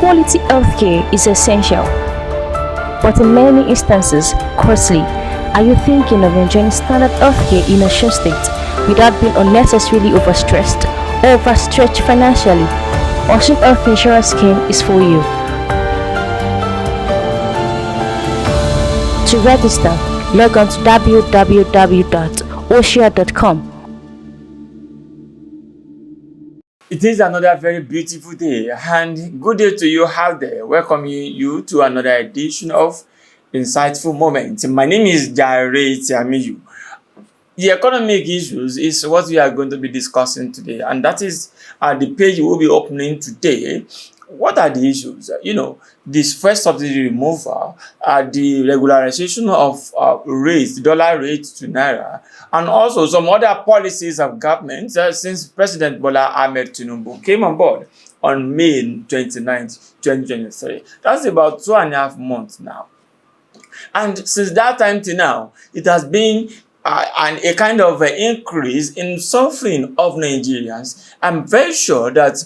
quality healthcare is essential, but in many instances costly. Are you thinking of enjoying standard healthcare in a Osun state without being unnecessarily overstressed or overstretched financially? Osun Health Insurance Scheme is for you. To register, log on to www.osia.com. It is another very beautiful day, and good day to you out there. Welcoming you to another edition of Insightful Moments. My name is Jare Tiamiyu. The economic issues is what we are going to be discussing today, and that is the page we will be opening today. What are the issues? This first subsidy removal, the regularization of rates, dollar rates to naira, and also some other policies of government since President Bola Ahmed Tinubu came on board on May 29th, 2023. That's about 2.5 months now. And since that time to now, it has been a kind of increase in suffering of Nigerians. I'm very sure that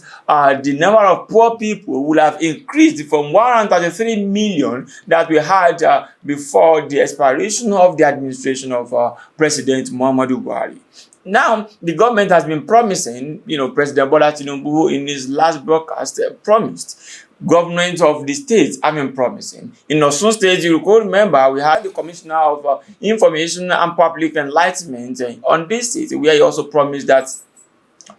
the number of poor people will have increased from 133 million that we had before the expiration of the administration of President Muhammadu Buhari. Now, the government has been promising, President Bola Tinubu in his last broadcast promised. Government of the state have been promising. In Osun State, you could remember we had the Commissioner of Information and Public Enlightenment on this state, where he also promised that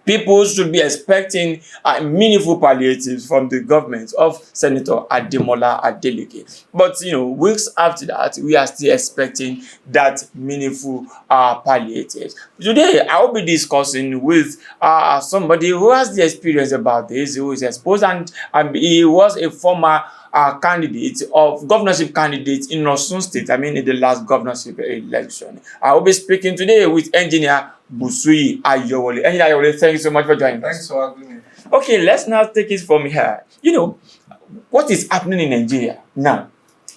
people should be expecting meaningful palliatives from the government of Senator Ademola Adeleke. But, weeks after that, we are still expecting that meaningful palliatives. Today, I will be discussing with somebody who has the experience about this, who is exposed, and he was a former governorship candidate in Osun State, in the last governorship election. I will be speaking today with engineer Busui Ayowole. Engineer Ayowole, thank you so much for joining us. Thanks for having me. Okay, let's now take it from here. What is happening in Nigeria now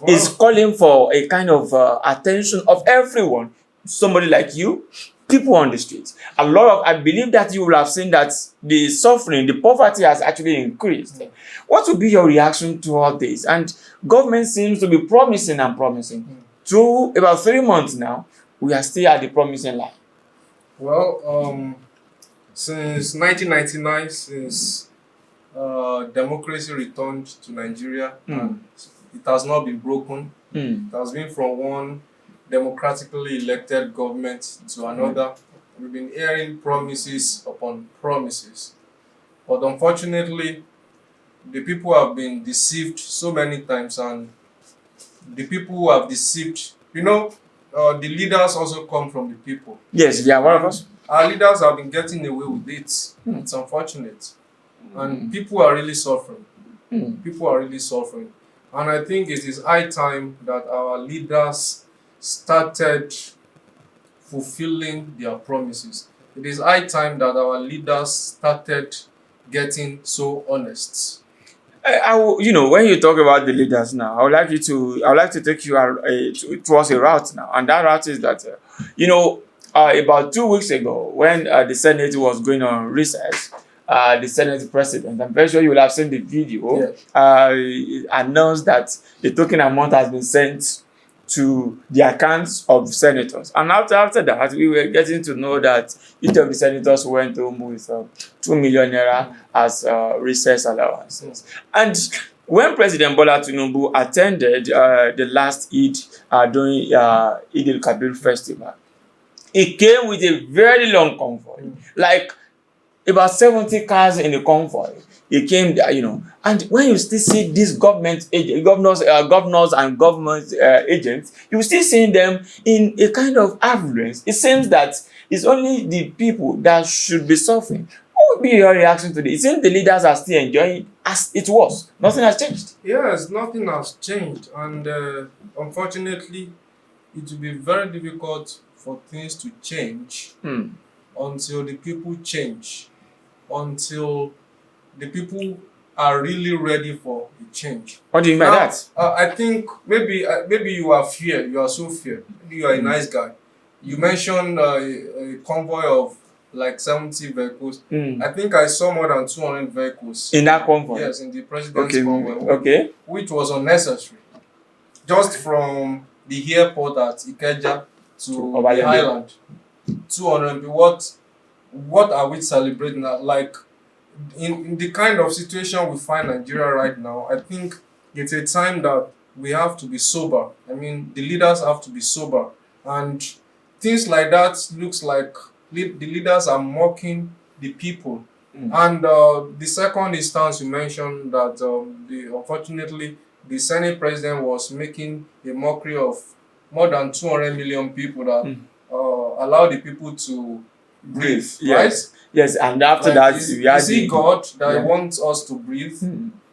is calling for a kind of attention of everyone. Somebody like you, people on the streets. I believe that you will have seen that the suffering, the poverty has actually increased. What will be your reaction to all this? And government seems to be promising and promising. To about 3 months now, we are still at the promising line. Well, since 1999, since democracy returned to Nigeria, and it has not been broken. It has been from one democratically elected government to another. We've been hearing promises upon promises. But unfortunately, the people have been deceived so many times, and the people who have deceived, the leaders also come from the people. Yes, they are one of us. Our leaders have been getting away with it. It's unfortunate. And people are really suffering. People are really suffering. And I think it is high time that our leaders started fulfilling their promises. It is high time that our leaders started getting so honest. When you talk about the leaders now, I would like to take you towards a route now, and that route is that about 2 weeks ago, when the Senate was going on recess, the Senate president, I'm very sure you will have seen the video, announced that the token amount has been sent to the accounts of senators. And after that, we were getting to know that each of the senators went home with 2 million naira as recess allowances. And when President Bola Tinubu attended the last Eid during Eid al-Kabir festival, he came with a very long convoy, like about 70 cars in the convoy. He came there, and when you still see these governors and government agents, you still see them in a kind of affluence. It seems that it's only the people that should be suffering. What would be your reaction to this? It seems the leaders are still enjoying as it was. Nothing has changed. Yes, nothing has changed. And unfortunately, it will be very difficult for things to change until the people change, until the people are really ready for the change. What do you mean by that? I think maybe you are feared. You are so feared. Maybe you are a nice guy. You mentioned a convoy of like 70 vehicles. Mm. I think I saw more than 200 vehicles. In that convoy? Yes, in the president's Okay. convoy. Okay. Which was unnecessary. Just from the airport at Ikeja to the island. 200 people. What are we celebrating now? Like, in the kind of situation we find Nigeria right now, I think it's a time that we have to be sober. I mean, the leaders have to be sober. And things like that looks like the leaders are mocking the people. And the second instance you mentioned that unfortunately the Senate president was making a mockery of more than 200 million people that allow the people to breathe, right? Yes, and after like, that, is he God that wants us to breathe,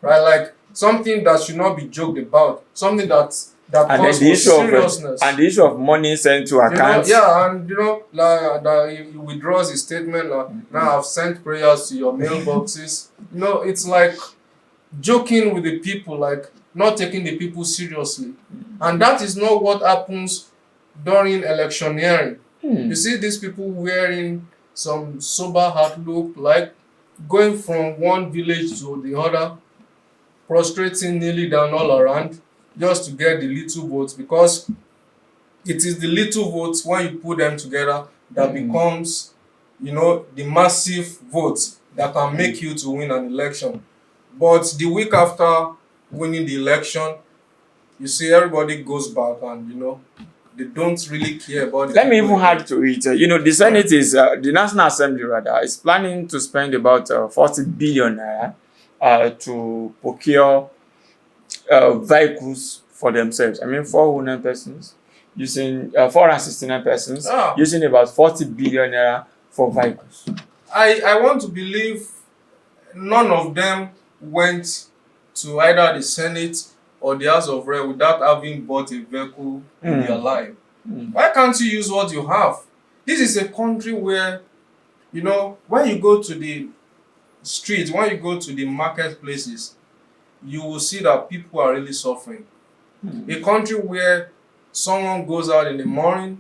right? Like something that should not be joked about, something that calls for seriousness. And the issue of money sent to accounts. And like that he withdraws his statement. Now I've sent prayers to your mailboxes. It's like joking with the people, like not taking the people seriously, and that is not what happens during electioneering. You see these people wearing some sober outlook, like going from one village to the other, prostrating, kneeling down all around just to get the little votes, because it is the little votes, when you put them together, that becomes the massive votes that can make you to win an election. But the week after winning the election, you see everybody goes back and they don't really care about it. Let me even add to it. The Senate is, the National Assembly rather, is planning to spend about 40 billion naira to procure vehicles for themselves. I mean, 400 persons using 469 persons using about 40 billion naira for vehicles. I want to believe none of them went to either the Senate or the House of Rep without having bought a vehicle in their life. Why can't you use what you have? This is a country where, when you go to the streets, when you go to the marketplaces, you will see that people are really suffering. A country where someone goes out in the morning,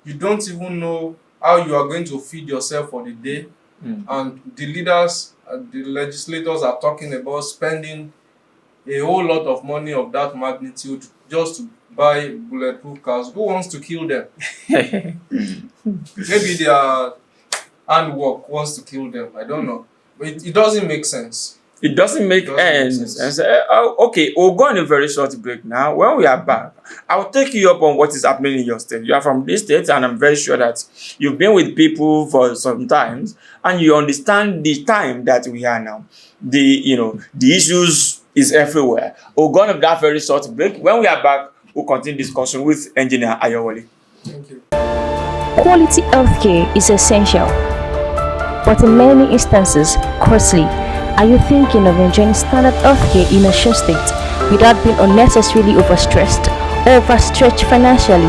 you don't even know how you are going to feed yourself for the day, and the leaders, the legislators are talking about spending a whole lot of money of that magnitude just to buy bulletproof cars. Who wants to kill them? Maybe their handwork wants to kill them. I don't know. But it doesn't make sense. It doesn't make sense. Okay, we'll go on a very short break now. When we are back, I'll take you up on what is happening in your state. You are from this state, and I'm very sure that you've been with people for some time, and you understand the time that we are now. The issues is everywhere. We'll go on that very short break. When we are back, we'll continue discussion with Engineer Ayowole. Thank you. Quality healthcare is essential, but in many instances, costly. Are you thinking of enjoying standard healthcare in Osun State without being unnecessarily overstressed or overstretched financially?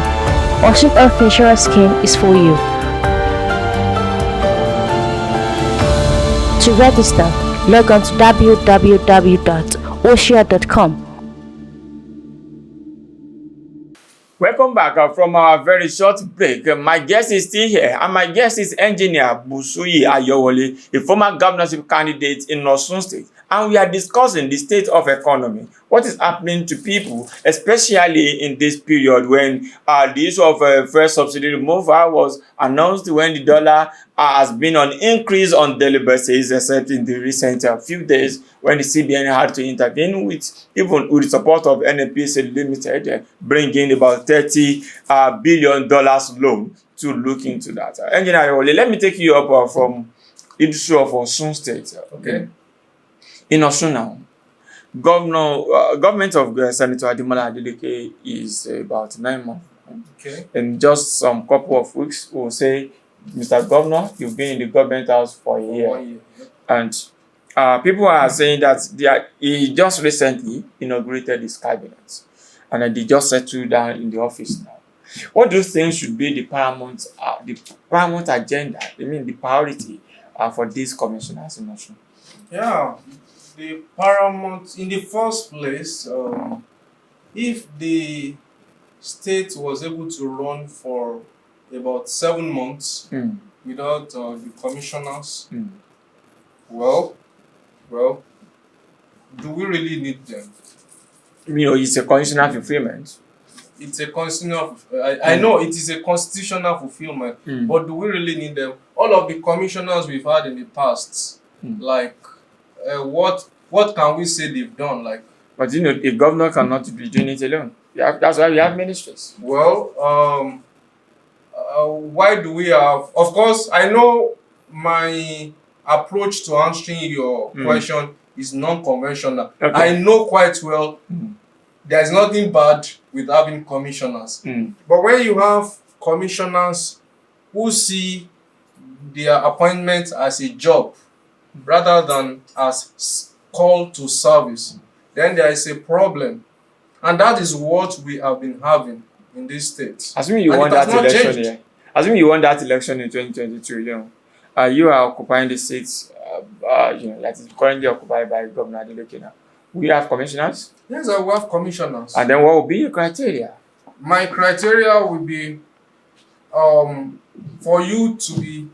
Osun Health Insurance Scheme is for you. To register, log on to www.osia.com. Welcome back from our very short break. My guest is still here, and my guest is Engineer Busuyi Ayowole, a former governorship candidate in Osun State. And we are discussing the state of economy, what is happening to people, especially in this period when the issue of first subsidy removal was announced, when the dollar has been on increase on daily basis, except in the recent few days when the CBN had to intervene with the support of NNPC Limited, bringing about $30 billion loan to look into that. Engineer Ayowole, let me take you up from the issue of Osun State. Okay. In Osun now, government of Senator Ademola Adeleke is about 9 months. Okay. In just some couple of weeks, we'll say, Mr. Governor, you've been in the government house for a year. 1 year. And people are saying that he just recently inaugurated his cabinet, and they just settled down in the office now. What do you think should be the paramount agenda? I mean, the priority for these commissioners in Osun? Yeah, the paramount, in the first place, if the state was able to run for about 7 months without the commissioners. Well, do we really need them? It's a conditional fulfillment. It's a constitutional. I know it is a constitutional fulfillment, but do we really need them? All of the commissioners we've had in the past, like, what can we say they've done? Like, But a governor cannot be doing it alone. That's why we have ministries. well, why do we have? Of course, I know my approach to answering your question is non-conventional. Okay. I know quite well there's nothing bad with having commissioners. But when you have commissioners who see their appointment as a job rather than as call to service, then there is a problem. And that is what we have been having in this state. Assuming you won that election here. Assuming you won that election in 2022, you are occupying the seats that is currently occupied by Governor Adeleke now. We have commissioners? Yes, I will have commissioners. And then what will be your criteria? My criteria will be for you to be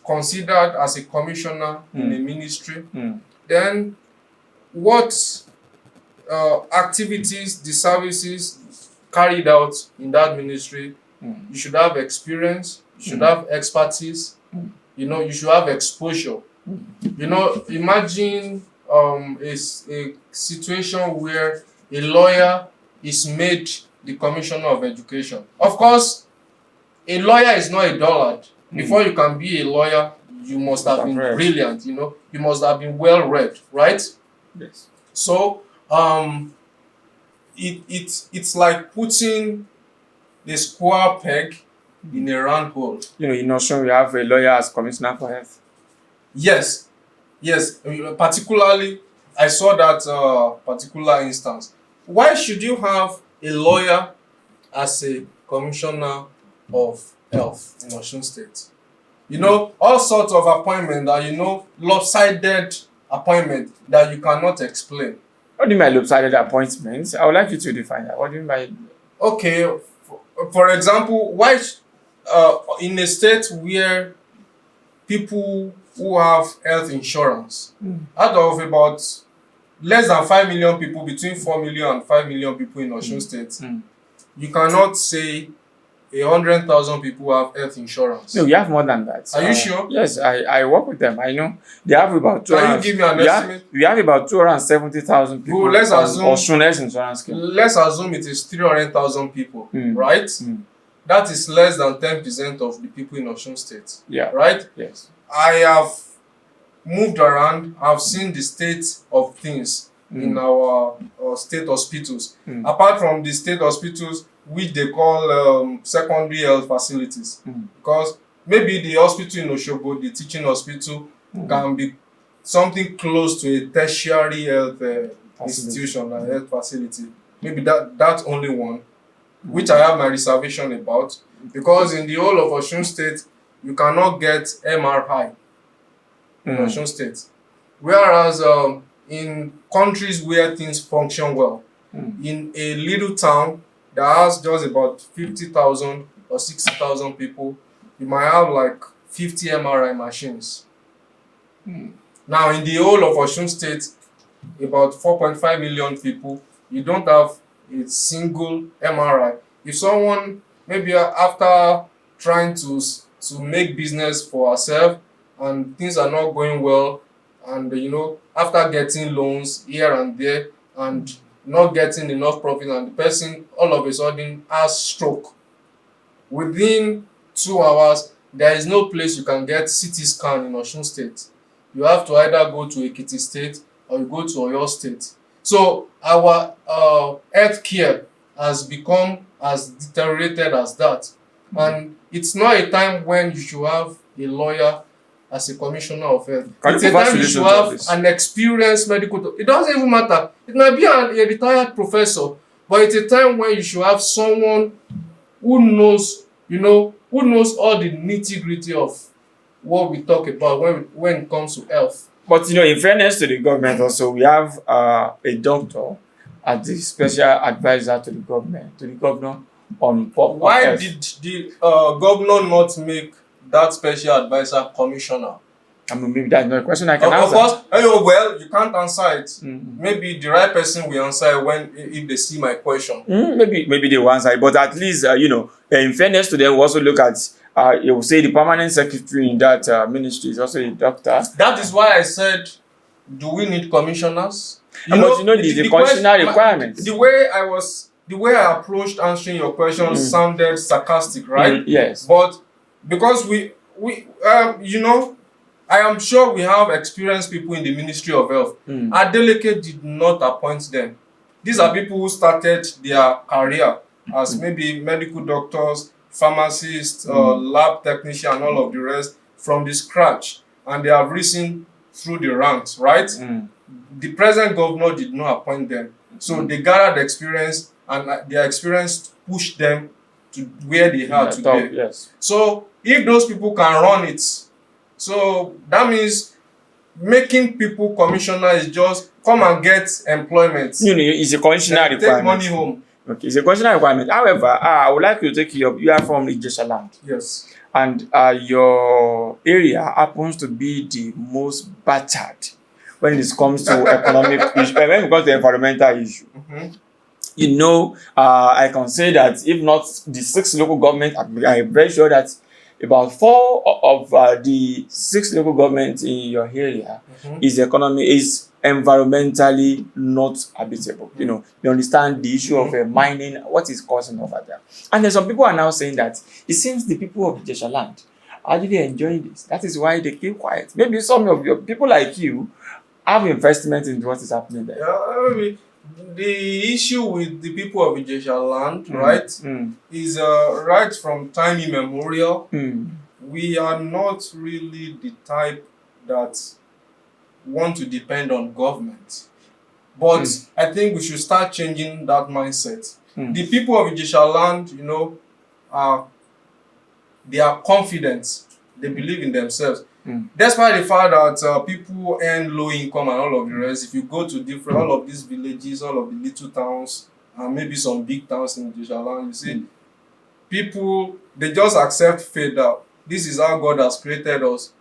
considered as a commissioner in a ministry. Then what activities, the services carried out in that ministry, you should have experience, you should have expertise, you should have exposure. Imagine a situation where a lawyer is made the commissioner of education. Of course, a lawyer is not a dullard. Before you can be a lawyer, you must have been brilliant, you must have been well read, right? Yes. So it's like putting the square peg in a round hole. In Osun, we have a lawyer as commissioner for health. Yes. Particularly, I saw that particular instance. Why should you have a lawyer as a commissioner of health in Osun State? All sorts of appointments that lopsided appointment that you cannot explain. What do you mean by lopsided appointments? I would like you to define that. What do you mean by? Okay, for example, why in a state where people who have health insurance, out of about less than 5 million people, between 4 million and 5 million people in Osun State, you cannot say 100,000 people have health insurance. No, we have more than that. Are you sure? Yes, I work with them. I know they have about. Can you give me an estimate? We have about 270,000 people. Well, let's assume Osun health insurance scheme. Let's assume it is 300,000 people, right? That is less than 10% of the people in Osun State. Yeah. Right? Yes. I have moved around. I've seen the state of things in our state hospitals. Apart from the state hospitals, which they call secondary health facilities, because maybe the hospital in Osogbo, the teaching hospital, can be something close to a tertiary health institution, a health facility. Maybe that's only one, which I have my reservation about, because in the whole of Osun State, you cannot get MRI in Osun State. Whereas in countries where things function well, in a little town that has just about 50,000 or 60,000 people, you might have like 50 MRI machines. Now, in the whole of Osun State, about 4.5 million people, you don't have a single MRI. If someone, maybe after trying to make business for herself and things are not going well, and after getting loans here and there and not getting enough profit, and the person all of a sudden has stroke, within 2 hours there is no place you can get CT scan in Osun State. You have to either go to Ekiti State or you go to Oyo State. So our healthcare has become as deteriorated as that, and it's not a time when you should have a lawyer as a commissioner of health. It's a time you should have an experienced medical doctor. It doesn't even matter. It might be a retired professor, but it's a time when you should have someone who knows, who knows all the nitty-gritty of what we talk about when it comes to health. But in fairness to the government also, we have a doctor as the special advisor to the governor, on Why earth. did the governor not make that special advisor commissioner? I mean, maybe that's not a question I can Of answer. course, well, you can't answer it. Mm. Maybe the right person will answer it when if they see my question. Maybe they will answer it, but at least in fairness to them, we also look at you will say the permanent secretary in that ministry is also a doctor. That is why I said, do we need commissioners? But there's a constitutional requirement. The way I approached answering your question sounded sarcastic, right? Yes. But because we I am sure we have experienced people in the Ministry of Health. Adeleke did not appoint them. These are people who started their career as maybe medical doctors, pharmacists, lab technicians, and all of the rest from the scratch. And they have risen through the ranks, right? The present governor did not appoint them. So they gathered experience, and their experience pushed them to where they are today. Top, yes. So if those people can run it, so that means making people commissioner is just come and get employment. It's a constitutional requirement. Take money home. Okay, it's a constitutional requirement. However, I would like you to take you are from Ijesha land. Yes. And your area happens to be the most battered when it comes to economic issue, when it comes to environmental issue. I can say that if not the 6 local governments, I'm very sure that about 4 of the 6 local governments in your area is environmentally not habitable. You understand the issue of mining, what is causing over there. And then some people are now saying that it seems the people of Ijesha land are really enjoying this. That is why they keep quiet. Maybe some of your people like you have investment in what is happening there. Yeah, the issue with the people of Ijesha land, right, is right from time immemorial. We are not really the type that want to depend on government. But I think we should start changing that mindset. The people of Ijesha land, they are confident. They believe in themselves. Despite the fact that people earn low income and all of the rest, if you go to all of these villages, all of the little towns, and maybe some big towns in Ijesha land, you see, people, they just accept fate that this is how God has created us.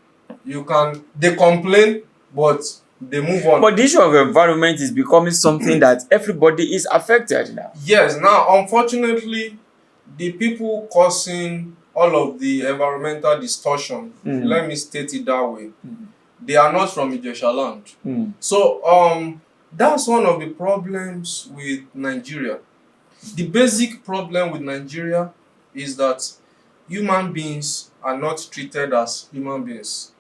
They complain, but they move on. But the issue of environment is becoming something that everybody is affected now. Yes, now, unfortunately, the people causing all of the environmental distortion, let me state it that way, they are not from Ijesha land. So, that's one of the problems with Nigeria. The basic problem with Nigeria is that human beings are not treated as human beings.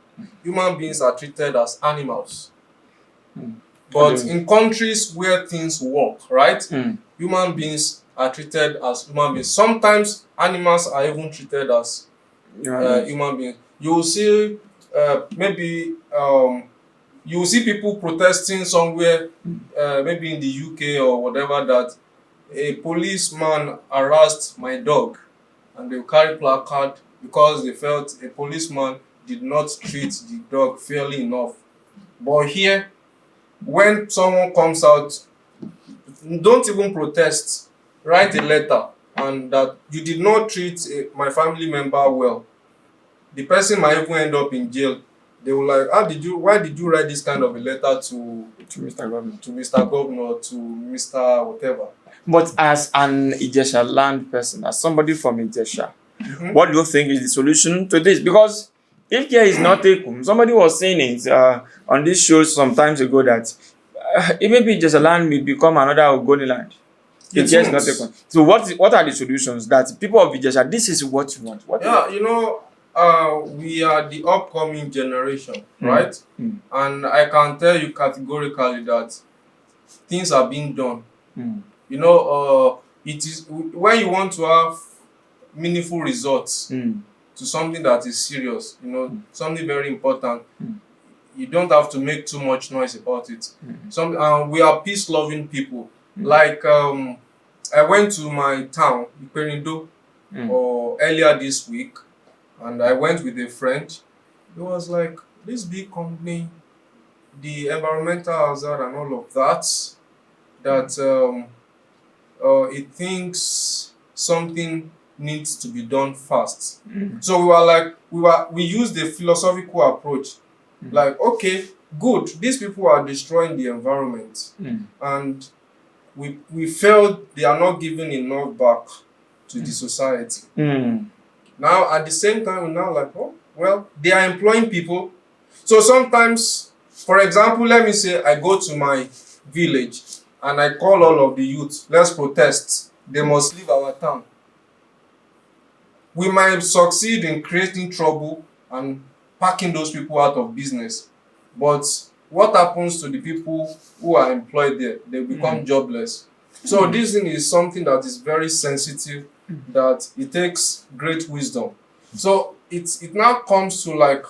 Human beings are treated as animals. But in countries where things work, right, human beings are treated as human beings. Sometimes animals are even treated as human beings. You will see you will see people protesting somewhere, maybe in the UK or whatever, that a policeman harassed my dog, and they will carry placard because they felt a policeman did not treat the dog fairly enough. But here, when someone comes out, don't even protest, write a letter, and that you did not treat my family member well. The person might even end up in jail. They will like, why did you write this kind of a letter to Mr. Governor, to Mr. whatever? But as an Ijesha land person, as somebody from Ijesha, what do you think is the solution to this? Because if care is not taken, somebody was saying it on this show some times ago that maybe Ijesha land will become another Ogoni land. If care is not taken. So what are the solutions that people of Ijesha, this is what you want? We are the upcoming generation, right? And I can tell you categorically that things are being done. It is when you want to have meaningful results to something that is serious, something very important, you don't have to make too much noise about it. We are peace-loving people. Like I went to my town, Iperindo, earlier this week, and I went with a friend. It was like, this big company, the environmental hazard and all of that, it thinks something needs to be done fast. So we used a philosophical approach. Like, okay, good, these people are destroying the environment, and we felt they are not giving enough back to the society. Now, at the same time, we're now like, oh, well, they are employing people. So sometimes, for example, let me say I go to my village and I call all of the youth, let's protest. They must leave our town. We might succeed in creating trouble and packing those people out of business. But what happens to the people who are employed there? They become jobless. So this thing is something that is very sensitive, that it takes great wisdom. So it now comes to like,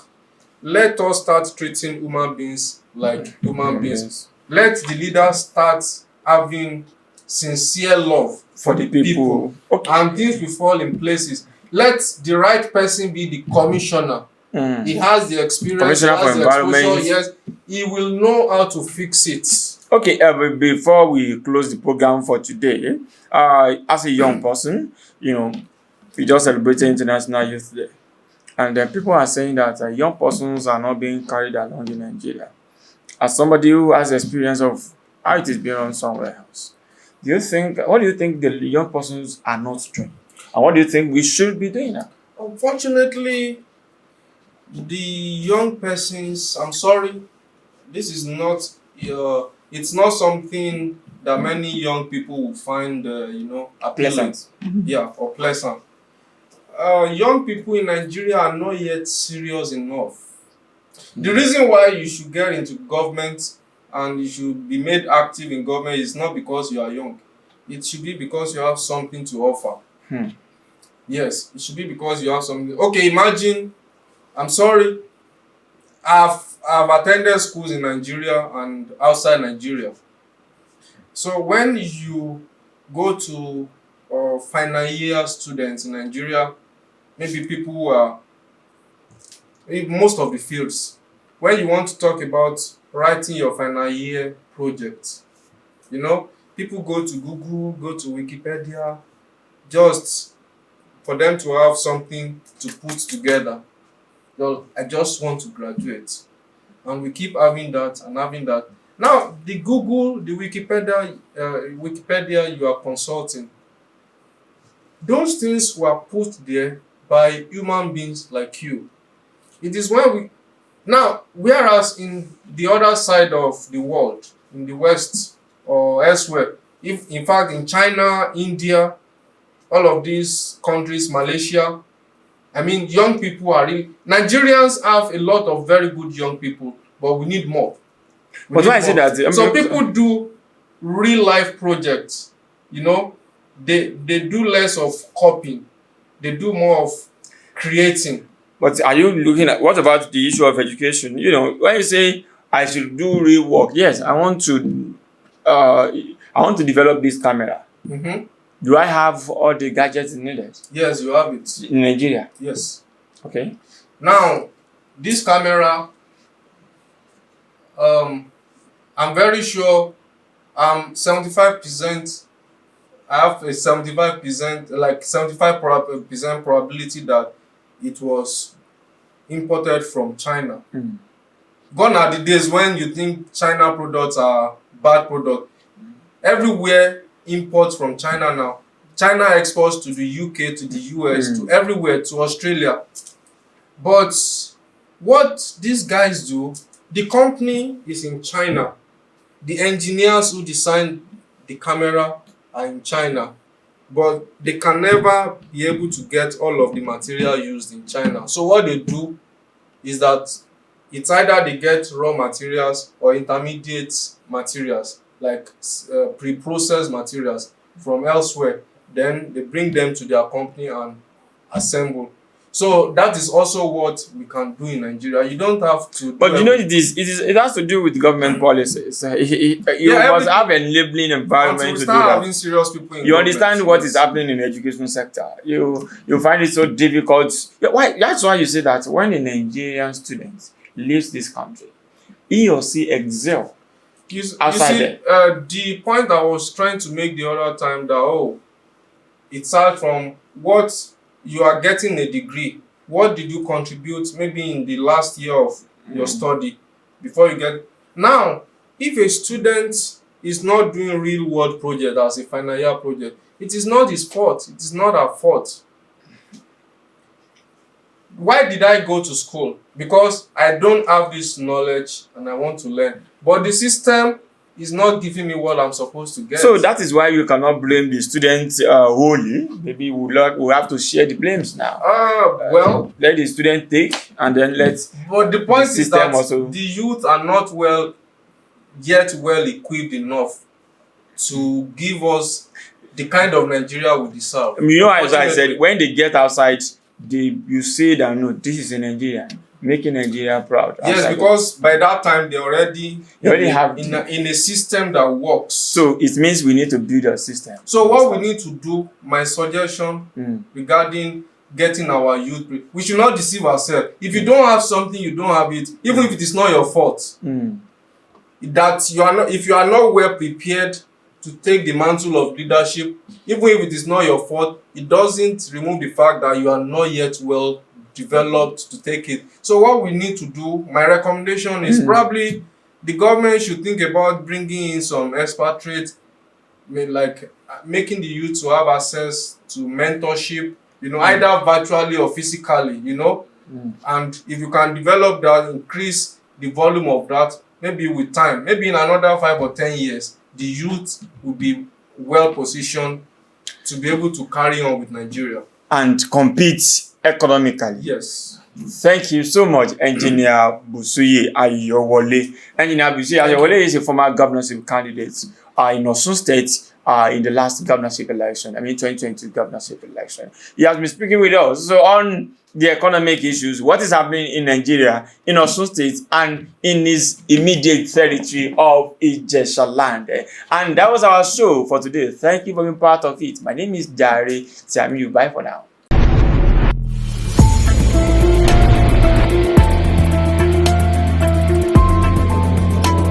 let us start treating human beings like human beings. Let the leaders start having sincere love For the people. Okay. and things will fall in places. Let the right person be the commissioner. He has the experience, he Commissioner has for the exposure, Environment. yes, he will know how to fix it. Okay, before we close the program for today, as a young person, we just celebrated International Youth Day. And people are saying that young persons are not being carried along in Nigeria. As somebody who has experience of how it is being run somewhere else, what do you think the young persons are not doing? And what do you think we should be doing now? Unfortunately, the young persons, I'm sorry, this is not, it's not something that many young people will find, appealing. Pleasant. Yeah, or pleasant. Young people in Nigeria are not yet serious enough. The reason why you should get into government and you should be made active in government is not because you are young. It should be because you have something to offer. Yes, it should be because you have something. Okay, imagine, I'm sorry, I've attended schools in Nigeria and outside Nigeria. So when you go to final year students in Nigeria, maybe people who are in most of the fields, when you want to talk about writing your final year project, people go to Google, go to Wikipedia, just for them to have something to put together. Well, I just want to graduate. And we keep having that and having that. Now, the Google, the Wikipedia you are consulting, those things were put there by human beings like you. It is when now, whereas in the other side of the world, in the West or elsewhere, if in fact in China, India, all of these countries, Malaysia, I mean, young people are really. Nigerians have a lot of very good young people, but we need more. But why I say that? So people do real life projects. They do less of copying. They do more of creating. But are you looking at what about the issue of education? When you say I should do real work, yes, I want to develop this camera. Do I have all the gadgets needed? Yes, you have it. In Nigeria? Yes. Okay. Now, this camera, I'm very sure 75%, I have a 75%, like 75% probability that it was imported from China. Gone are the days when you think China products are bad products. Everywhere imports from China now. China exports to the UK, to the US, to everywhere, to Australia. But what these guys do, the company is in China. The engineers who designed the camera are in China. But they can never be able to get all of the material used in China. So what they do is that it's either they get raw materials or intermediate materials, like pre-processed materials from elsewhere. Then they bring them to their company and assemble. So that is also what we can do in Nigeria. You don't have to. But it has to do with government policies. You must have a labeling environment to do that. Having serious people in you understand what yes. is happening in the education sector. You find it so difficult. That's why you say that when a Nigerian student leaves this country, he or she excel outside there. The point I was trying to make the other time that it starts from what you are getting a degree. What did you contribute maybe in the last year of your study before you get. Now, if a student is not doing real world project as a final year project, it is not his fault. It is not our fault. Why did I go to school? Because I don't have this knowledge and I want to learn. But the system is not giving me what I'm supposed to get. So that is why you cannot blame the student wholly. Maybe we'll have to share the blames now. Well, let the student take, and then But the point is that also, the youth are not well equipped enough to give us the kind of Nigeria we deserve. You know, as I said, when they get outside, you say that no, this is a Nigerian, making Nigeria proud. Yes, because by that time they already have in a system that works. So it means we need to build a system. So what we need to do, my suggestion regarding getting our youth, we should not deceive ourselves. If you don't have something, you don't have it, even if it is not your fault. That you are not, if you are not well prepared to take the mantle of leadership, even if it is not your fault, it doesn't remove the fact that you are not yet well developed to take it. So what we need to do, my recommendation is probably the government should think about bringing in some expatriates, like making the youth to have access to mentorship, either virtually or physically, and if you can develop that, increase the volume of that, maybe with time, maybe in another 5 or 10 years, the youth will be well positioned to be able to carry on with Nigeria and compete economically. Yes. Thank you so much, Engineer Busuye Ayowole. Engineer Busuye Ayowole is a former governorship candidate in Osun State in the last governorship election, 2022 governorship election. He has been speaking with us on the economic issues, what is happening in Nigeria, in Osun State, and in his immediate territory of Ijesha land. And that was our show for today. Thank you for being part of it. My name is Jare Tiamiyu. Bye for now.